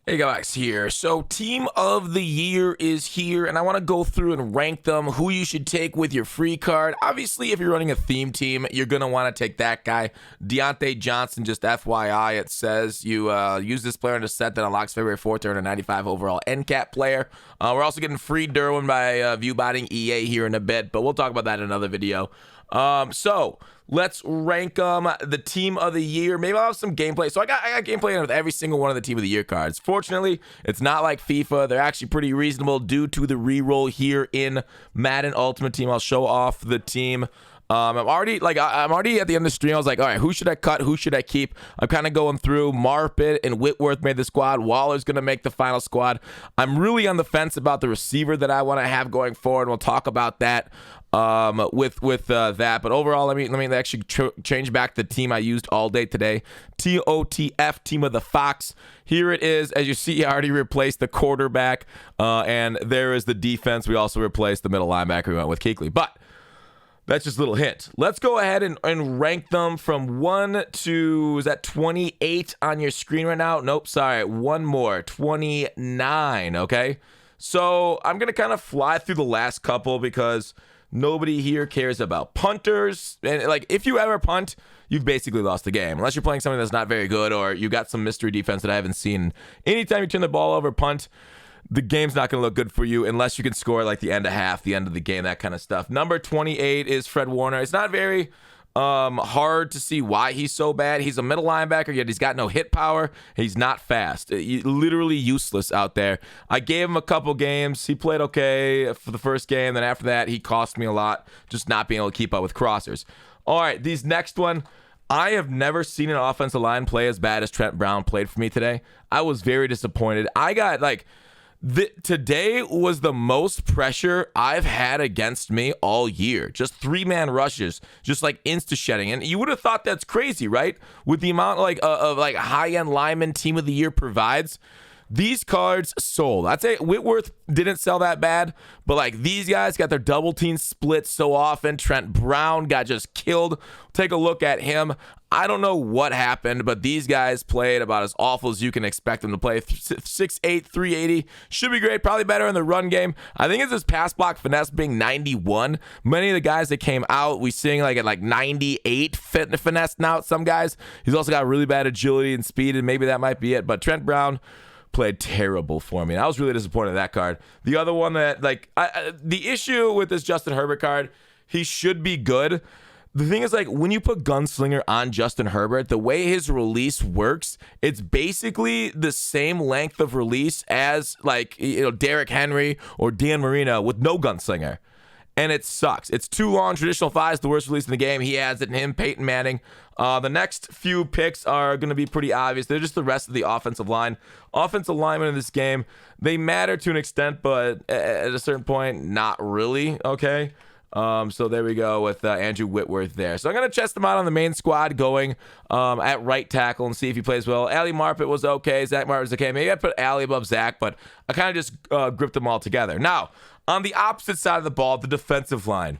Hey guys, here. So team of the year is here, and I want to go through and rank them, who you should take with your free card. Obviously, if you're running a theme team, you're going to want to take that guy. Deontay Johnson, just FYI, it says you use this player in a set that unlocks February 4th to earn a 95 overall NCAP player. We're also getting free Derwin by viewbotting EA here in a bit, but we'll talk about that in another video. So let's rank the team of the year. Maybe I'll have some gameplay. So I got gameplay with every single one of the team of the year cards. Fortunately, it's not like FIFA. They're actually pretty reasonable due to the reroll here in Madden Ultimate Team. I'll show off the team. I'm already at the end of the stream. I was like, all right, who should I cut? Who should I keep? I'm kind of going through. Marpet and Whitworth made the squad. Waller's going to make the final squad. I'm really on the fence about the receiver that I want to have going forward. We'll talk about that with that. But overall, let me actually change back the team I used all day today. TOTF, Team of the Fox. Here it is. As you see, I already replaced the quarterback, and there is the defense. We also replaced the middle linebacker. We went with Kuechly. But that's just a little hint. Let's go ahead and rank them from 1 to, is that 28 on your screen right now? Nope, sorry, one more, 29, okay? So I'm going to kind of fly through the last couple because nobody here cares about punters. And like, if you ever punt, you've basically lost the game. Unless you're playing something that's not very good or you got some mystery defense that I haven't seen. Anytime you turn the ball over, punt, the game's not going to look good for you unless you can score like the end of half, the end of the game, that kind of stuff. Number 28 is Fred Warner. It's not very hard to see why he's so bad. He's a middle linebacker, yet he's got no hit power. He's not fast. Literally useless out there. I gave him a couple games. He played okay for the first game. Then after that, he cost me a lot, just not being able to keep up with crossers. All right, these next one. I have never seen an offensive line play as bad as Trent Brown played for me today. I was very disappointed. I got like... Today was the most pressure I've had against me all year. Just 3-man rushes, just like insta-shedding. And you would have thought that's crazy, right? With the amount of high-end lineman team of the year provides. These cards sold. I'd say Whitworth didn't sell that bad, but like these guys got their double team split so often. Trent Brown got just killed. Take a look at him. I don't know what happened, but these guys played about as awful as you can expect them to play. 6'8", 380. Should be great. Probably better in the run game. I think it's his pass block finesse being 91. Many of the guys that came out, we seeing like at like 98 finesse now. Some guys, he's also got really bad agility and speed, and maybe that might be it. But Trent Brown played terrible for me. And I was really disappointed in that card. The other one that, the issue with this Justin Herbert card, he should be good. The thing is, like, when you put Gunslinger on Justin Herbert, the way his release works, it's basically the same length of release as, like, Derrick Henry or Dan Marino with no Gunslinger. And it sucks. It's too long. Traditional 5 is the worst release in the game. He adds it in him, Peyton Manning. The next few picks are going to be pretty obvious. They're just the rest of the offensive line. Offensive linemen in this game, they matter to an extent, but at a certain point, not really, okay? So there we go with Andrew Whitworth there. So I'm going to test him out on the main squad going at right tackle and see if he plays well. Ali Marpet was okay. Zach Martin was okay. Maybe I'd put Ali above Zach, but I kind of just gripped them all together. Now, on the opposite side of the ball, the defensive line.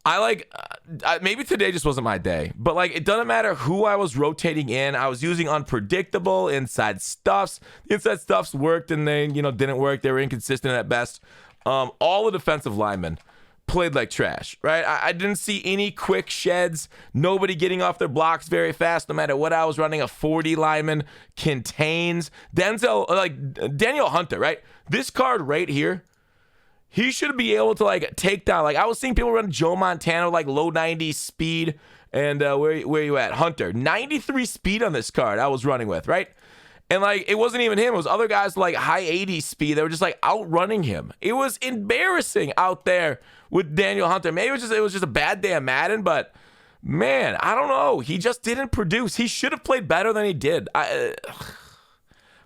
Maybe today just wasn't my day, but like it doesn't matter who I was rotating in. I was using unpredictable inside stuffs. The inside stuffs worked and they didn't work. They were inconsistent at best. All the defensive linemen played like trash, right? I didn't see any quick sheds. Nobody getting off their blocks very fast, no matter what I was running. A 40 lineman contains Daniel Hunter, right? This card right here. He should be able to take down. I was seeing people run Joe Montana low 90s speed. And where you at? Hunter. 93 speed on this card I was running with, right? And it wasn't even him. It was other guys high 80s speed. They were just outrunning him. It was embarrassing out there with Daniel Hunter. Maybe it was just a bad day of Madden, but man, I don't know. He just didn't produce. He should have played better than he did.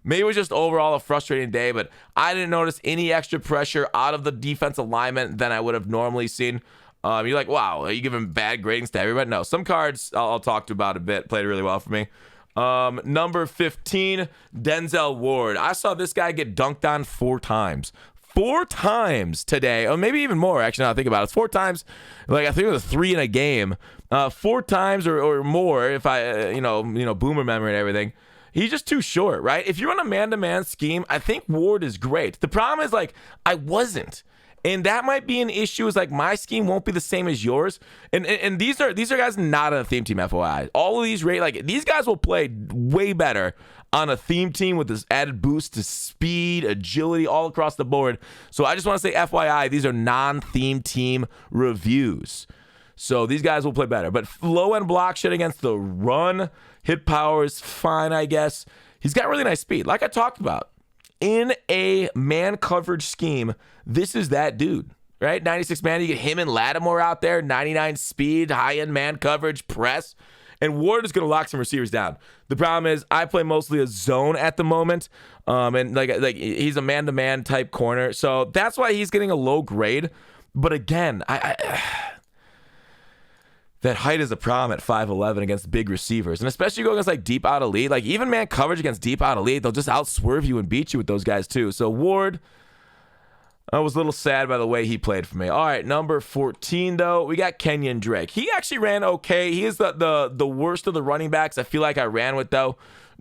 Maybe it was just overall a frustrating day, but I didn't notice any extra pressure out of the defensive lineman than I would have normally seen. You're like, wow, are you giving bad gradings to everybody? No, some cards I'll talk to about a bit played really well for me. Number 15, Denzel Ward. I saw this guy get dunked on 4 times. 4 times today, or maybe even more. Actually, now I think about it, it's 4 times. I think it was 3 in a game. 4 times or more. If I, boomer memory and everything. He's just too short, right? If you're on a man-to-man scheme, I think Ward is great. The problem is, like, I wasn't. And that might be an issue, is like my scheme won't be the same as yours. And these are guys not on a theme team, FYI. All of these these guys will play way better on a theme team with this added boost to speed, agility, all across the board. So I just want to say FYI, these are non-theme team reviews. So these guys will play better. But low-end block shit against the run, hit power is fine, I guess. He's got really nice speed, like I talked about. In a man coverage scheme, this is that dude, right? 96 man, you get him and Lattimore out there, 99 speed, high-end man coverage, press. And Ward is going to lock some receivers down. The problem is I play mostly a zone at the moment, and like he's a man-to-man type corner. So that's why he's getting a low grade. But again, that height is a problem at 5'11" against big receivers. And especially going against like deep out elite. Like even man coverage against deep out elite, they'll just outswerve you and beat you with those guys too. So Ward, I was a little sad by the way he played for me. All right, number 14 though, we got Kenyon Drake. He actually ran okay. He is the worst of the running backs I feel like I ran with though.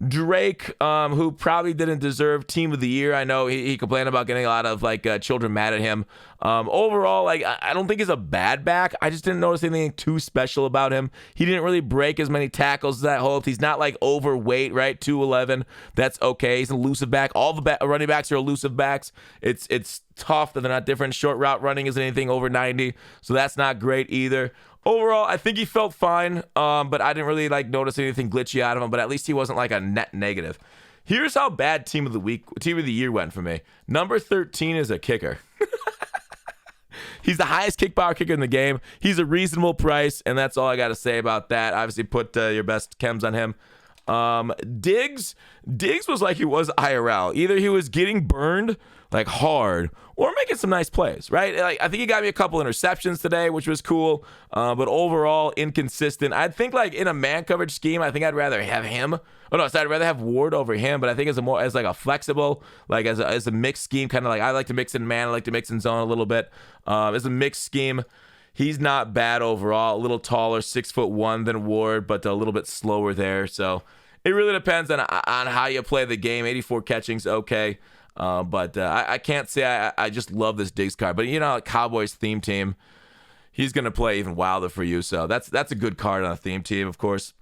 Drake, who probably didn't deserve team of the year. I know he complained about getting a lot of like children mad at him. Overall, like I don't think he's a bad back. I just didn't notice anything too special about him. He didn't really break as many tackles as I hoped. He's not like overweight, right? 211. That's okay. He's an elusive back. All the running backs are elusive backs. It's tough that they're not different. Short route running isn't anything over 90, so that's not great either. Overall, I think he felt fine, but I didn't really like notice anything glitchy out of him, but at least he wasn't like a net negative. Here's how bad team of the year went for me. Number 13 is a kicker. He's the highest kick power kicker in the game. He's a reasonable price, and that's all I got to say about that. Obviously, put your best chems on him. Diggs was like he was IRL. Either he was getting burned like hard or making some nice plays, right? Like I think he got me a couple interceptions today, which was cool, but overall inconsistent. I think like in a man coverage scheme, I think I'd rather have him. Oh no, I'd rather have Ward over him, but I think as like a flexible, like as a mixed scheme, kind of like I like to mix in man, I like to mix in zone a little bit. As a mixed scheme, he's not bad overall. A little taller, 6'1" than Ward, but a little bit slower there. So it really depends on how you play the game. 84 catching's okay. But I can't say I just love this Diggs card. But you know, Cowboys theme team, he's going to play even wilder for you. So that's a good card on a theme team, of course.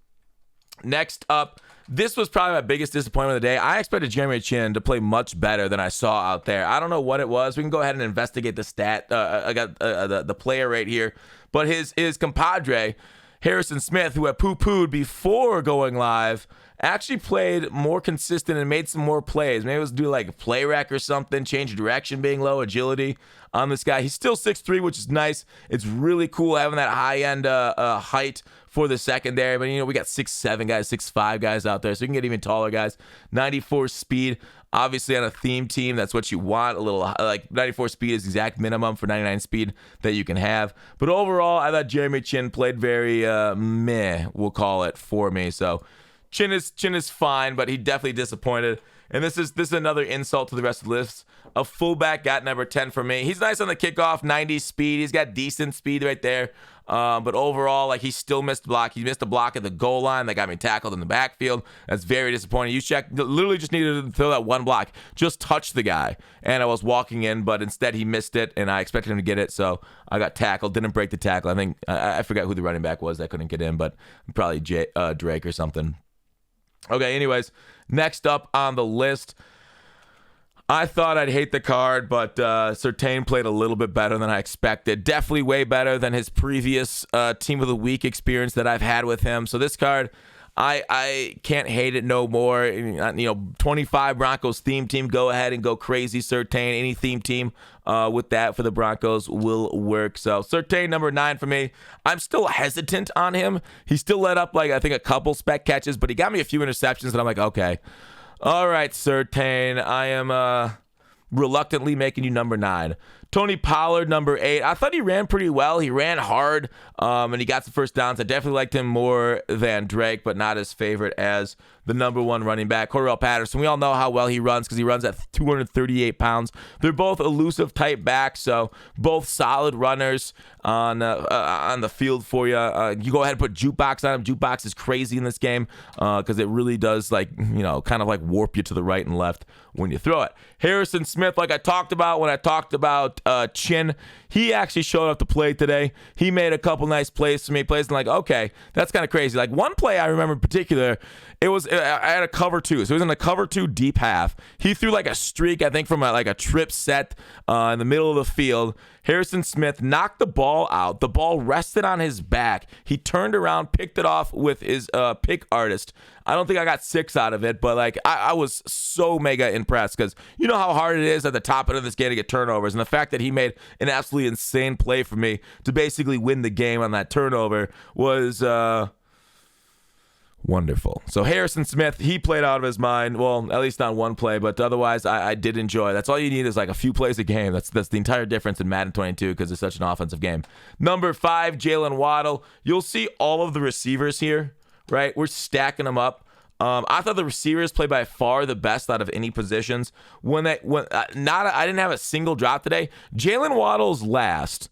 Next up, this was probably my biggest disappointment of the day. I expected Jeremy Chin to play much better than I saw out there. I don't know what it was. We can go ahead and investigate the stat. I got the player right here. But his compadre, Harrison Smith, who had poo-pooed before going live, actually played more consistent and made some more plays. Maybe it was due to like play rec or something, change of direction being low, agility on this guy. He's still 6'3", which is nice. It's really cool having that high-end height for the secondary. But, you know, we got 6'7" guys, 6'5" guys out there, so you can get even taller guys. 94 speed. Obviously, on a theme team, that's what you want. A little like 94 speed is the exact minimum for 99 speed that you can have. But overall, I thought Jeremy Chin played very meh, we'll call it, for me. So Chin is fine, but he definitely disappointed. And this is another insult to the rest of the list. A fullback got number 10 for me. He's nice on the kickoff, 90 speed. He's got decent speed right there. But overall, like, he still missed a block. He missed a block at the goal line that got me tackled in the backfield. That's very disappointing. Literally just needed to throw that one block. Just touch the guy. And I was walking in, but instead he missed it, and I expected him to get it, so I got tackled. Didn't break the tackle. I think I forgot who the running back was that couldn't get in, but probably Drake or something. Okay, anyways, next up on the list, I thought I'd hate the card, but Surtain played a little bit better than I expected. Definitely way better than his previous Team of the Week experience that I've had with him. So this card, I can't hate it no more. You know, 25 Broncos theme team, go ahead and go crazy, Surtain. Any theme team with that for the Broncos will work. So Surtain, number 9 for me. I'm still hesitant on him. He still let up, like, I think a couple spec catches, but he got me a few interceptions, and I'm like, okay. All right, Surtain, I am reluctantly making you number 9. Tony Pollard, number 8. I thought he ran pretty well. He ran hard, and he got some first downs. I definitely liked him more than Drake, but not as favorite as the number 1 running back, Cordarrelle Patterson. We all know how well he runs because he runs at 238 pounds. They're both elusive type backs, so both solid runners on the field for you. You go ahead and put Jukebox on him. Jukebox is crazy in this game because it really does, kind of like warp you to the right and left when you throw it. Harrison Smith, like I talked about when I talked about Chin, he actually showed up to play today. He made a couple nice plays for me. Plays and okay, that's kind of crazy. Like one play I remember in particular, I had a cover 2. So it was in a cover 2 deep half. He threw like a streak, I think, from a trip set in the middle of the field. Harrison Smith knocked the ball out. The ball rested on his back. He turned around, picked it off with his pick artist. I don't think I got 6 out of it, but I was so mega impressed because you know how hard it is at the top end of this game to get turnovers. And the fact that he made an absolutely insane play for me to basically win the game on that turnover was wonderful. So Harrison Smith, he played out of his mind. Well, at least not one play, but otherwise I did enjoy. That's all you need is a few plays a game. That's the entire difference in Madden 22 because it's such an offensive game. Number 5, Jalen Waddle. You'll see all of the receivers here, right? We're stacking them up. I thought the receivers played by far the best out of any positions. I didn't have a single drop today. Jalen Waddle's last.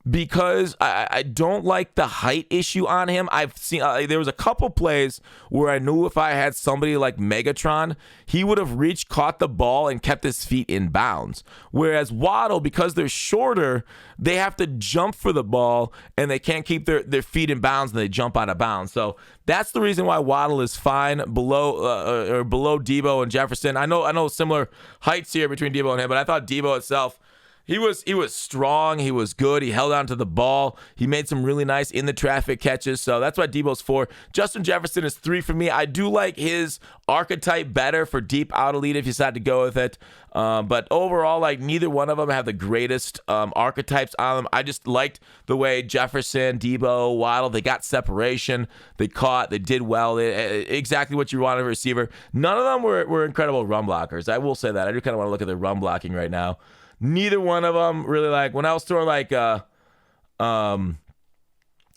Because I don't like the height issue on him. I've seen there was a couple plays where I knew if I had somebody like Megatron, he would have reached, caught the ball, and kept his feet in bounds. Whereas Waddle, because they're shorter, they have to jump for the ball, and they can't keep their feet in bounds, and they jump out of bounds. So that's the reason why Waddle is fine below Debo and Jefferson. I know similar heights here between Debo and him, but I thought Debo itself, He was strong. He was good. He held on to the ball. He made some really nice in the traffic catches. So that's why Debo's 4. Justin Jefferson is 3 for me. I do like his archetype better for deep out elite if you decide to go with it. But overall, neither one of them have the greatest archetypes on them. I just liked the way Jefferson, Debo, Waddle, they got separation. They caught. They did well. Exactly what you want in a receiver. None of them were incredible run blockers. I will say that. I do kind of want to look at their run blocking right now. Neither one of them really when I was throwing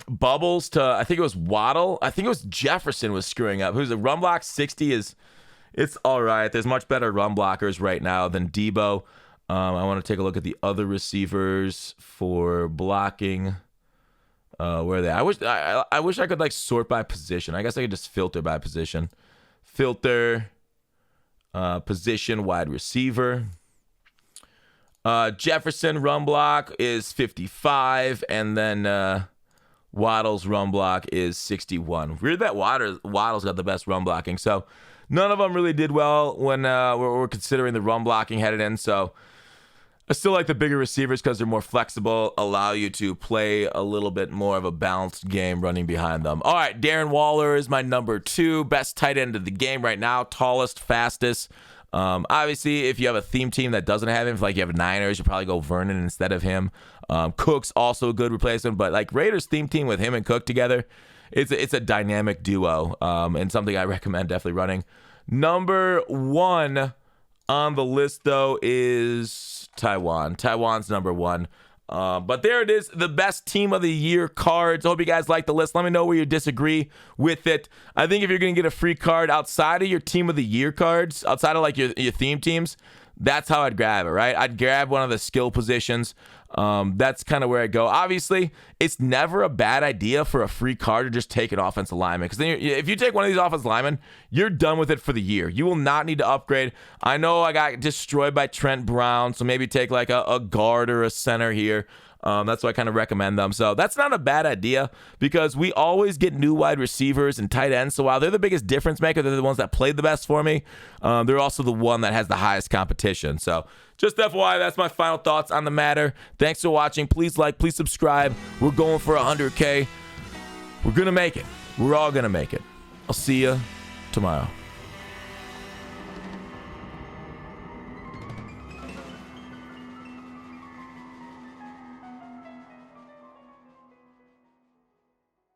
bubbles to, I think it was Waddle. I think it was Jefferson was screwing up. Who's a run block 60 it's all right. There's much better run blockers right now than Debo. I want to take a look at the other receivers for blocking. Where are they? I wish I could sort by position. I guess I could just filter by position. Filter, position, wide receiver. Jefferson run block is 55, and then Waddle's run block is 61. Weird that Waddle's got the best run blocking. So none of them really did well when we're considering the run blocking headed in. So I still like the bigger receivers because they're more flexible, allow you to play a little bit more of a balanced game running behind them. All right, Darren Waller is my number 2, best tight end of the game right now, tallest, fastest. Obviously, if you have a theme team that doesn't have him, you have Niners, you probably go Vernon instead of him. Cook's also a good replacement, but Raiders theme team with him and Cook together, it's a dynamic duo, and something I recommend definitely running. Number 1 on the list, though, is Taiwan. Taiwan's number 1. But there it is, the best team of the year cards. I hope you guys like the list. Let me know where you disagree with it. I think if you're going to get a free card outside of your team of the year cards, outside of your theme teams, that's how I'd grab it, right? I'd grab one of the skill positions. That's kind of where I go. Obviously, it's never a bad idea for a free card to just take an offensive lineman. Because then if you take one of these offensive linemen, you're done with it for the year. You will not need to upgrade. I know I got destroyed by Trent Brown, so maybe take a guard or a center here. That's why I kind of recommend them. So that's not a bad idea because we always get new wide receivers and tight ends. So while they're the biggest difference maker, they're the ones that played the best for me. They're also the one that has the highest competition. So just FYI, that's my final thoughts on the matter. Thanks for watching. Please please subscribe. We're going for 100K. We're going to make it. We're all going to make it. I'll see you tomorrow.